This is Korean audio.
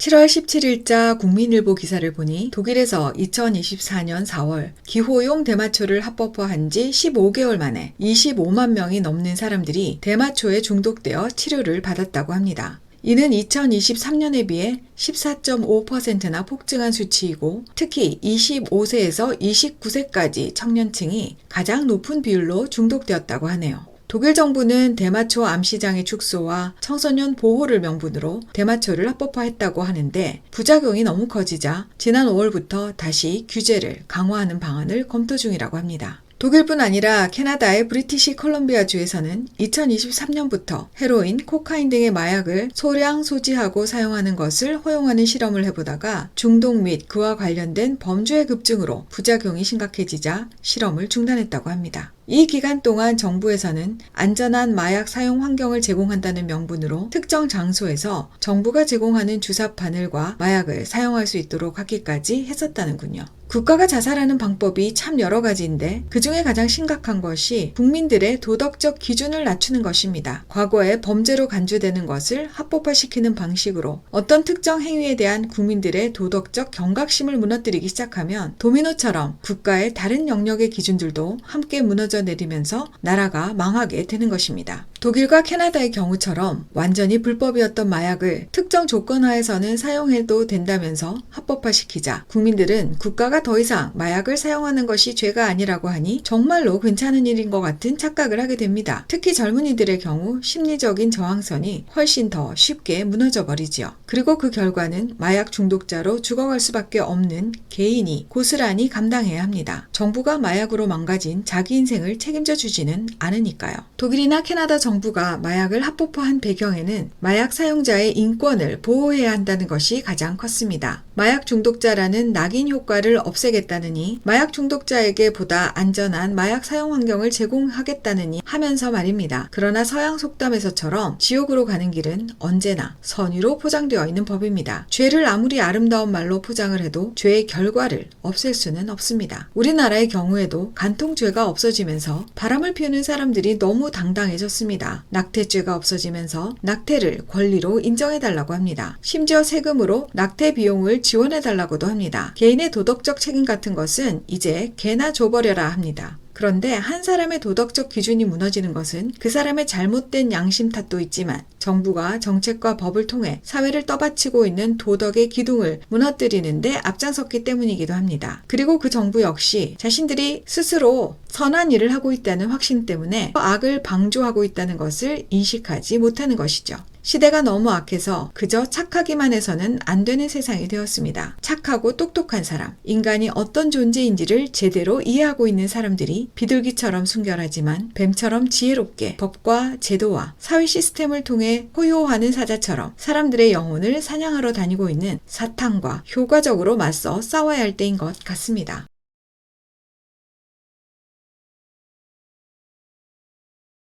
7월 17일자 국민일보 기사를 보니 독일에서 2024년 4월 기호용 대마초를 합법화한 지 15개월 만에 25만 명이 넘는 사람들이 대마초에 중독되어 치료를 받았다고 합니다. 이는 2023년에 비해 14.5%나 폭증한 수치이고 특히 25세에서 29세까지 청년층이 가장 높은 비율로 중독되었다고 하네요. 독일 정부는 대마초 암 시장의 축소와 청소년 보호를 명분으로 대마초를 합법화했다고 하는데 부작용이 너무 커지자 지난 5월부터 다시 규제를 강화하는 방안을 검토 중이라고 합니다. 독일뿐 아니라 캐나다의 브리티시 컬럼비아주에서는 2023년부터 헤로인, 코카인 등의 마약을 소량 소지하고 사용하는 것을 허용하는 실험을 해보다가 중독 및 그와 관련된 범죄의 급증으로 부작용이 심각해지자 실험을 중단했다고 합니다. 이 기간 동안 정부에서는 안전한 마약 사용 환경을 제공한다는 명분으로 특정 장소에서 정부가 제공하는 주사 바늘과 마약을 사용할 수 있도록 하기까지 했었다는군요. 국가가 자살하는 방법이 참 여러 가지인데 그중에 가장 심각한 것이 국민들의 도덕적 기준을 낮추는 것입니다. 과거에 범죄로 간주되는 것을 합법화시키는 방식으로 어떤 특정 행위에 대한 국민들의 도덕적 경각심을 무너뜨리기 시작하면 도미노처럼 국가의 다른 영역의 기준들도 함께 무너져 내리면서 나라가 망하게 되는 것입니다. 독일과 캐나다의 경우처럼 완전히 불법이었던 마약을 특정 조건 하에서는 사용해도 된다면서 합법화시키자 국민들은 국가가 더 이상 마약을 사용하는 것이 죄가 아니라고 하니 정말로 괜찮은 일인 것 같은 착각을 하게 됩니다. 특히 젊은이들의 경우 심리적인 저항선이 훨씬 더 쉽게 무너져 버리지요. 그리고 그 결과는 마약 중독자로 죽어갈 수밖에 없는 개인이 고스란히 감당해야 합니다. 정부가 마약으로 망가진 자기 인생을 책임져 주지는 않으니까요. 독일이나 캐나다 정부가 마약을 합법화한 배경에는 마약 사용자의 인권을 보호해야 한다는 것이 가장 컸습니다. 마약 중독자라는 낙인 효과를 없애겠다느니 마약 중독자에게 보다 안전한 마약 사용 환경을 제공하겠다느니 하면서 말입니다. 그러나 서양 속담에서처럼 지옥으로 가는 길은 언제나 선의로 포장되어 있는 법입니다. 죄를 아무리 아름다운 말로 포장을 해도 죄의 결과를 없앨 수는 없습니다. 우리나라의 경우에도 간통죄가 없어지면서 바람을 피우는 사람들이 너무 당당해졌습니다. 낙태죄가 없어지면서 낙태를 권리로 인정해달라고 합니다. 심지어 세금으로 낙태 비용을 지원해달라고도 합니다. 개인의 도덕적 책임 같은 것은 이제 개나 줘버려라 합니다. 그런데 한 사람의 도덕적 기준이 무너지는 것은 그 사람의 잘못된 양심 탓도 있지만 정부가 정책과 법을 통해 사회를 떠받치고 있는 도덕의 기둥을 무너뜨리는데 앞장섰기 때문이기도 합니다. 그리고 그 정부 역시 자신들이 스스로 선한 일을 하고 있다는 확신 때문에 악을 방조하고 있다는 것을 인식하지 못하는 것이죠. 시대가 너무 악해서 그저 착하기만 해서는 안 되는 세상이 되었습니다. 착하고 똑똑한 사람, 인간이 어떤 존재인지를 제대로 이해하고 있는 사람들이 비둘기처럼 순결하지만 뱀처럼 지혜롭게 법과 제도와 사회 시스템을 통해 호요하는 사자처럼 사람들의 영혼을 사냥하러 다니고 있는 사탄과 효과적으로 맞서 싸워야 할 때인 것 같습니다.